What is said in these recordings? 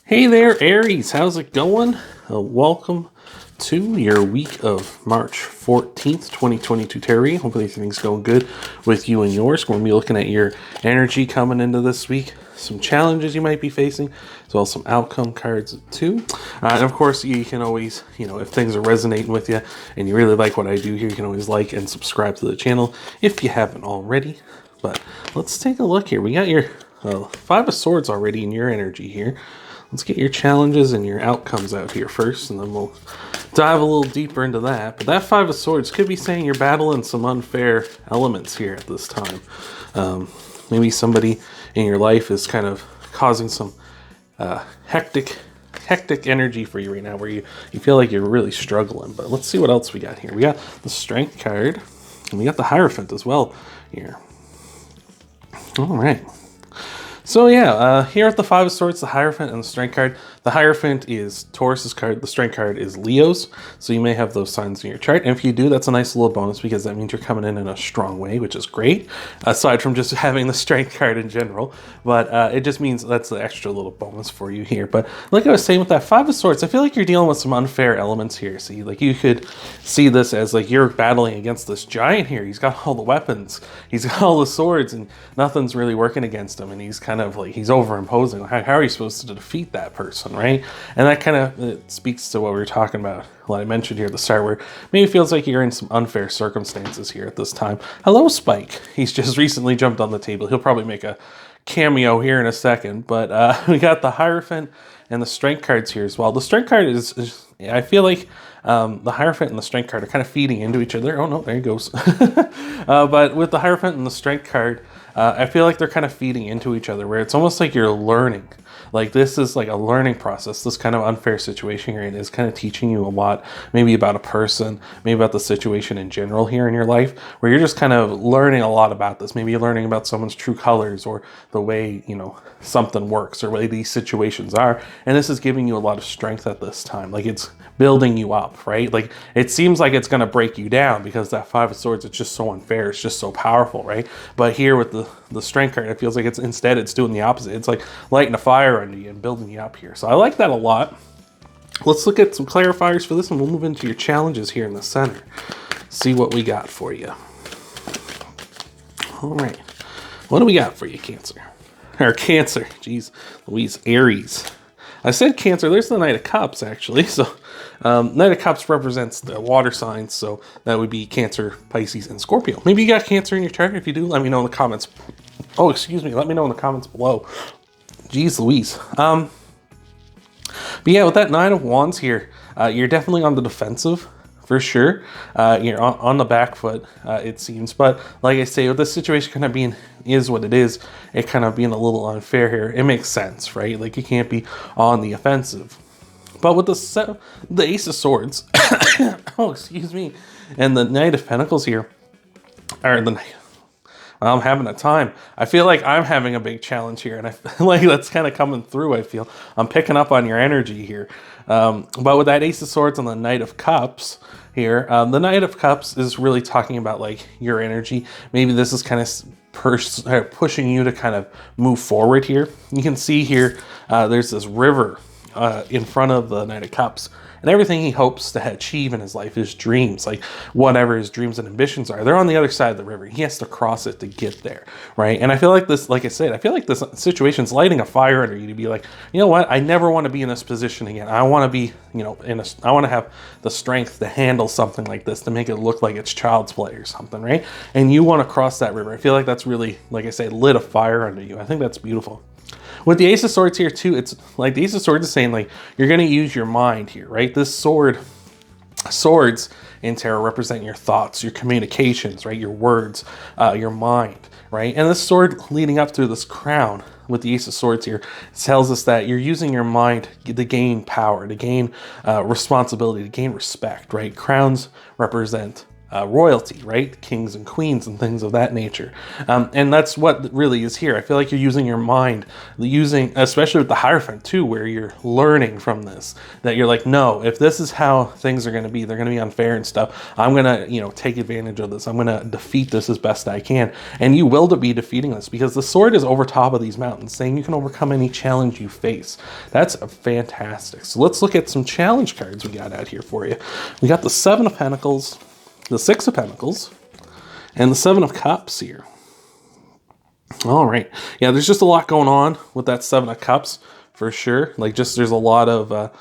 Hey there, Aries. How's it going? Welcome to your week of March 14th, 2022 tarot. Hopefully everything's going good with you and yours. We're going to be looking at your energy coming into this week, some challenges you might be facing, as well as some outcome cards too. And of course, you can always, if things are resonating with you and you really like what I do here, you can always like and subscribe to the channel if you haven't already. But let's take a look here. We got your Five of Swords already in your energy here. Let's get your challenges and your outcomes out here first, and then we'll dive a little deeper into that. But that Five of Swords could be saying you're battling some unfair elements here at this time. Maybe somebody in your life is kind of causing some hectic energy for you right now, where you feel like you're really struggling. But let's see what else we got here. We got the Strength card, and we got the Hierophant as well here. All right. So yeah, here at the Five of Swords, the Hierophant and the Strength card. The Hierophant is Taurus's card. The Strength card is Leo's. So you may have those signs in your chart. And if you do, that's a nice little bonus, because that means you're coming in a strong way, which is great. Aside from just having the Strength card in general. But it just means that's the extra little bonus for you here. But like I was saying with that Five of Swords, I feel like you're dealing with some unfair elements here. See, like you could see this as like you're battling against this giant here. He's got all the weapons. He's got all the swords, and nothing's really working against him. And he's kind of like, he's overimposing. How are you supposed to defeat that person, right? And that kind of speaks to what we were talking about, what I mentioned here at the start, where maybe it feels like you're in some unfair circumstances here at this time. Hello, Spike. He's just recently jumped on the table. He'll probably make a cameo here in a second, but we got the Hierophant and the Strength cards here as well. The Strength card is I feel like the Hierophant and the Strength card are kind of feeding into each other. Oh no, there he goes. But with the Hierophant and the Strength card, I feel like they're kind of feeding into each other, where it's almost like you're learning. Like this is like a learning process. This kind of unfair situation you're in is kind of teaching you a lot, maybe about a person, maybe about the situation in general here in your life, where you're just kind of learning a lot about this. Maybe you're learning about someone's true colors, or the way, something works, or way these situations are. And this is giving you a lot of strength at this time. Like it's building you up, right? Like it seems like it's going to break you down, because that Five of Swords, it's just so unfair. It's just so powerful, right? But here with the Strength card, it feels like it's doing the opposite. It's like lighting a fire under you and building you up here. So I like that a lot. Let's look at some clarifiers for this, and we'll move into your challenges here in the center. See what we got for you. All right. What do we got for you, Cancer? Or Cancer. Jeez Louise, Aries. I said Cancer. There's the Knight of Cups, actually. So Knight of Cups represents the water signs, so that would be Cancer, Pisces, and Scorpio. Maybe you got Cancer in your chart. If you do, let me know in the comments. Oh, excuse me. Let me know in the comments below. Jeez Louise. But yeah, with that Nine of Wands here, you're definitely on the defensive, for sure. You're on the back foot, it seems. But like I say, with this situation kind of being is what it is, it kind of being a little unfair here, it makes sense, right? Like you can't be on the offensive. But with the Ace of Swords, oh, excuse me, and the Knight of Pentacles here, or the Knight, I'm having a time. I feel like I'm having a big challenge here, and I feel like that's kind of coming through. I feel I'm picking up on your energy here. But with that Ace of Swords and the Knight of Cups here, the Knight of Cups is really talking about like your energy. Maybe this is kind of pushing you to kind of move forward here. You can see here, there's this river in front of the Knight of Cups. And everything he hopes to achieve in his life, his dreams, like whatever his dreams and ambitions are, they're on the other side of the river. He has to cross it to get there, right? And I feel like this, like I said, I feel like this situation's lighting a fire under you to be like, you know what? I never want to be in this position again. I want to be, I want to have the strength to handle something like this, to make it look like it's child's play or something, right? And you want to cross that river. I feel like that's really, like I say, lit a fire under you. I think that's beautiful. With the Ace of Swords here too, it's like the Ace of Swords is saying like you're going to use your mind here, right? This swords in tarot represent your thoughts, your communications, right? Your words, your mind, right? And this sword leading up through this crown with the Ace of Swords here tells us that you're using your mind to gain power, to gain responsibility, to gain respect, right? Crowns represent royalty, right? Kings and queens and things of that nature. And that's what really is here. I feel like you're using your mind, especially with the Hierophant too, where you're learning from this, that you're like, no, if this is how things are going to be, they're going to be unfair and stuff. I'm going to, take advantage of this. I'm going to defeat this as best I can. And you will be defeating this because the sword is over top of these mountains, saying you can overcome any challenge you face. That's fantastic. So let's look at some challenge cards we got out here for you. We got the Seven of Pentacles, the Six of Pentacles, and the Seven of Cups here. All right. Yeah, there's just a lot going on with that Seven of Cups for sure. Like, just there's a lot of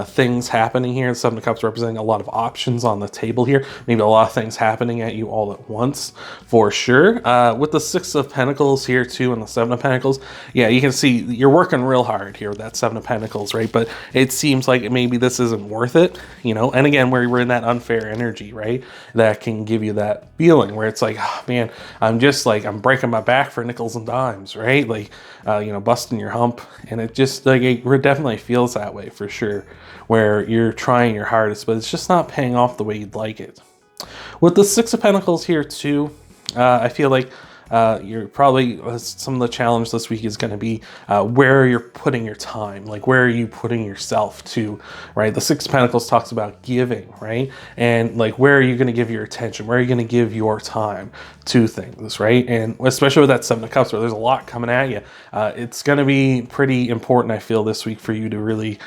things happening here. Seven of Cups representing a lot of options on the table here. Maybe a lot of things happening at you all at once for sure. With the Six of Pentacles here too and the Seven of Pentacles, yeah, you can see you're working real hard here with that Seven of Pentacles, right? But it seems like maybe this isn't worth it, And again, where we're in that unfair energy, right? That can give you that feeling where it's like, oh, man, I'm breaking my back for nickels and dimes, right? Like, busting your hump. And it just like, it definitely feels that way for sure, where you're trying your hardest, but it's just not paying off the way you'd like it. With the Six of Pentacles here too, I feel like you're probably, some of the challenge this week is going to be where you're putting your time, like where are you putting yourself to, right? The Six of Pentacles talks about giving, right? And like, where are you going to give your attention? Where are you going to give your time to things, right? And especially with that Seven of Cups, where there's a lot coming at you, it's going to be pretty important, I feel, this week for you to really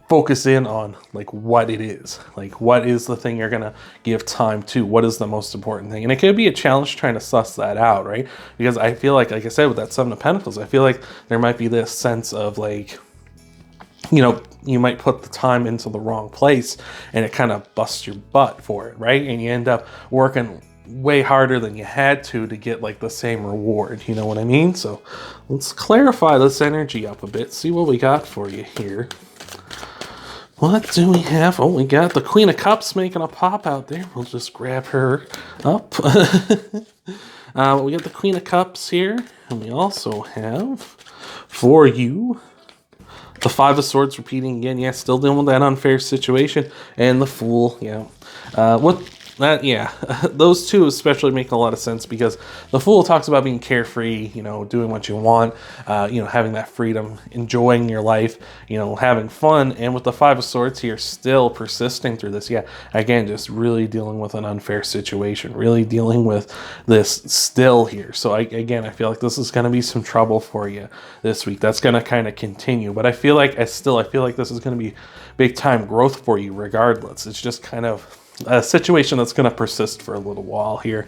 focus in on like what it is, like what is the thing you're going to give time to, what is the most important thing. And it could be a challenge trying to suss that out, right? Because I feel like I said, with that Seven of Pentacles, I feel like there might be this sense of like, you might put the time into the wrong place and it kind of busts your butt for it, right? And you end up working way harder than you had to get like the same reward, you know what I mean? So let's clarify this energy up a bit, see what we got for you here. What do we have? Oh, we got the Queen of Cups making a pop out there. We'll just grab her up. We got the Queen of Cups here, and we also have for you the Five of Swords repeating again. Yeah, still dealing with that unfair situation, and the Fool. Yeah, those two especially make a lot of sense because the Fool talks about being carefree, doing what you want, having that freedom, enjoying your life, having fun. And with the Five of Swords here, still persisting through this. Yeah, again, just really dealing with an unfair situation, really dealing with this still here. So I feel like this is going to be some trouble for you this week. That's going to kind of continue. But I feel like this is going to be big time growth for you regardless. It's just kind of a situation that's going to persist for a little while here.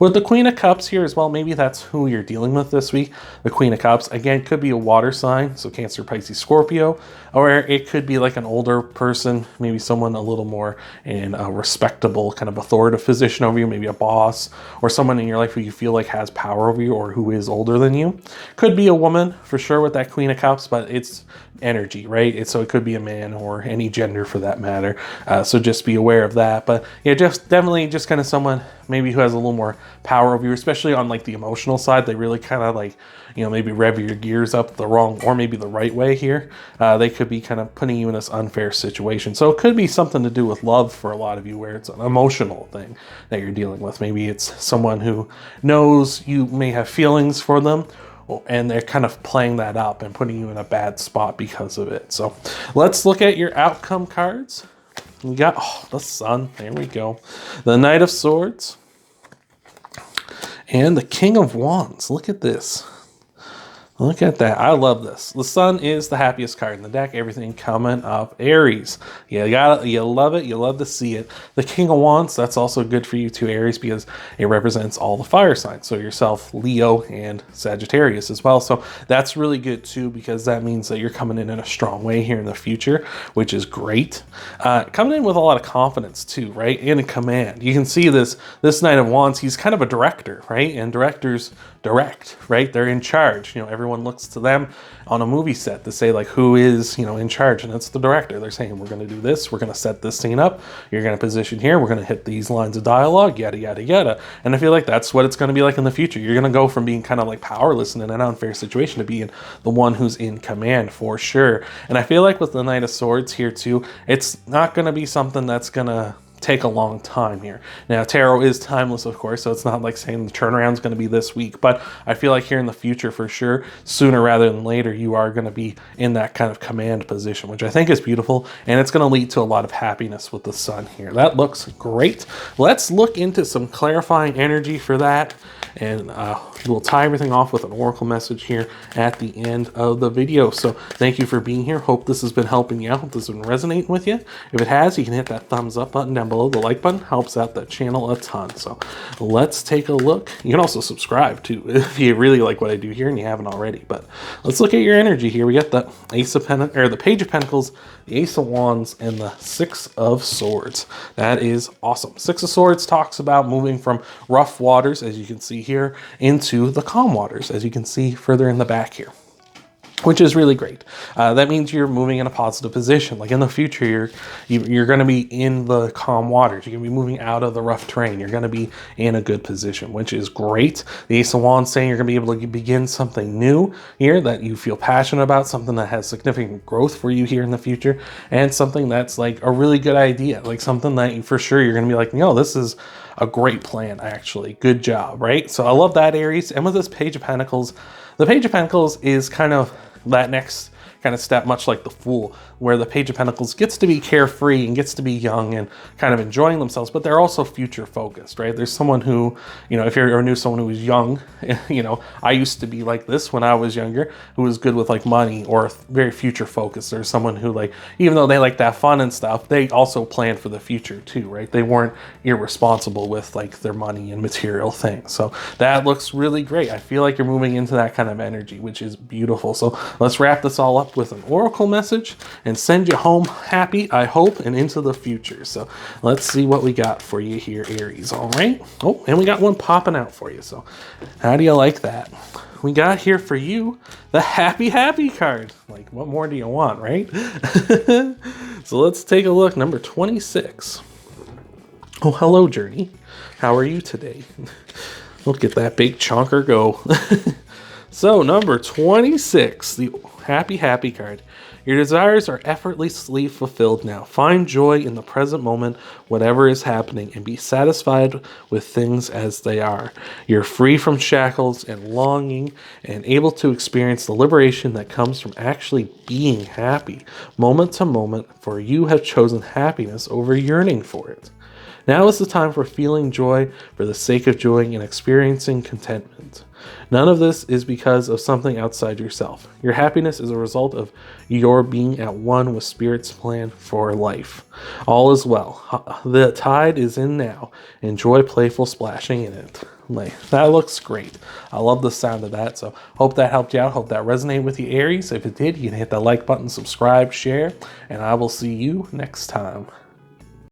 With the Queen of Cups here as well, maybe that's who you're dealing with this week. The Queen of Cups, again, could be a water sign, so Cancer, Pisces, Scorpio, or it could be like an older person, maybe someone a little more in a respectable kind of authoritative position over you, maybe a boss, or someone in your life who you feel like has power over you or who is older than you. Could be a woman for sure with that Queen of Cups, but it's energy, right? So it could be a man or any gender for that matter. So just be aware of that. But yeah, definitely kind of someone maybe who has a little more power over you, especially on like the emotional side. They really kind of like, maybe rev your gears up the wrong or maybe the right way here. They could be kind of putting you in this unfair situation. So it could be something to do with love for a lot of you, where it's an emotional thing that you're dealing with. Maybe it's someone who knows you may have feelings for them, and they're kind of playing that up and putting you in a bad spot because of it. So let's look at your outcome cards. We got the Sun. There we go. The Knight of Swords. And the King of Wands. Look at this. Look at that. I love this. The Sun is the happiest card in the deck. Everything coming up Aries. Yeah, you love it. You love to see it. The King of Wands, that's also good for you too, Aries, because it represents all the fire signs. So yourself, Leo, and Sagittarius as well. So that's really good too, because that means that you're coming in a strong way here in the future, which is great. Coming in with a lot of confidence too, right? And a command. You can see this Knight of Wands, he's kind of a director, right? And directors direct, right? They're in charge. Everyone looks to them on a movie set to say like who is in charge, and it's the director. They're saying we're going to do this, we're going to set this scene up, you're going to position here, we're going to hit these lines of dialogue, yada yada yada. And I feel like that's what it's going to be like in the future. You're going to go from being kind of like powerless in an unfair situation to being the one who's in command for sure. And I feel like with the Knight of Swords here too, it's not going to be something that's going to take a long time here. Now, tarot is timeless, of course, so it's not like saying the turnaround is going to be this week, but I feel like here in the future, for sure, sooner rather than later, you are going to be in that kind of command position, which I think is beautiful, and it's going to lead to a lot of happiness with the sun here. That looks great. Let's look into some clarifying energy for that, and we'll tie everything off with an oracle message here at the end of the video. So thank you for being here. Hope this has been helping you out. Hope this has been resonating with you. If it has, you can hit that thumbs up button down below. The like button helps out the channel a ton. So let's take a look. You can also subscribe too if you really like what I do here and you haven't already. But let's look at your energy here. We got the Ace of Pentacles, or the Page of Pentacles, the Ace of Wands, and the Six of Swords. That is awesome. Six of Swords talks about moving from rough waters, as you can see here, into the calm waters, as you can see further in the back here, which is really great. That means you're moving in a positive position. Like in the future, you're going to be in the calm waters. You're going to be moving out of the rough terrain. You're going to be in a good position, which is great. The Ace of Wands saying you're going to be able to begin something new here that you feel passionate about, something that has significant growth for you here in the future, and something that's like a really good idea, like something that for sure you're going to be like, no, this is a great plan, actually. Good job, right? So I love that, Aries. And with this Page of Pentacles, the Page of Pentacles is kind of that next kind of step, much like the Fool, where the Page of Pentacles gets to be carefree and gets to be young and kind of enjoying themselves, but they're also future focused, right? There's someone who, you know, if you ever knew someone who was young, you know, I used to be like this when I was younger, who was good with like money or very future focused. There's someone who, like, even though they like that fun and stuff, they also planned for the future too, right? They weren't irresponsible with like their money and material things. So that looks really great. I feel like you're moving into that kind of energy, which is beautiful. So let's wrap this all up with an oracle message and send you home happy, I hope, and into the future. So let's see what we got for you here, Aries. All right. Oh, and we got one popping out for you. So how do you like that? We got here for you the happy card. Like, what more do you want, right? So let's take a look. Number 26. Oh, hello, Journey. How are you today? Look at that big chonker go. So number 26, the happy card. Your desires are effortlessly fulfilled now. Find joy in the present moment, whatever is happening, and be satisfied with things as they are. You're free from shackles and longing and able to experience the liberation that comes from actually being happy, moment to moment, for you have chosen happiness over yearning for it. Now is the time for feeling joy for the sake of joy and experiencing contentment. None of this is because of something outside yourself. Your happiness is a result of your being at one with Spirit's plan for life. All is well. The tide is in now. Enjoy playful splashing in it. Like, that looks great. I love the sound of that. So hope that helped you out. Hope that resonated with you, Aries. If it did, you can hit that like button, subscribe, share, and I will see you next time.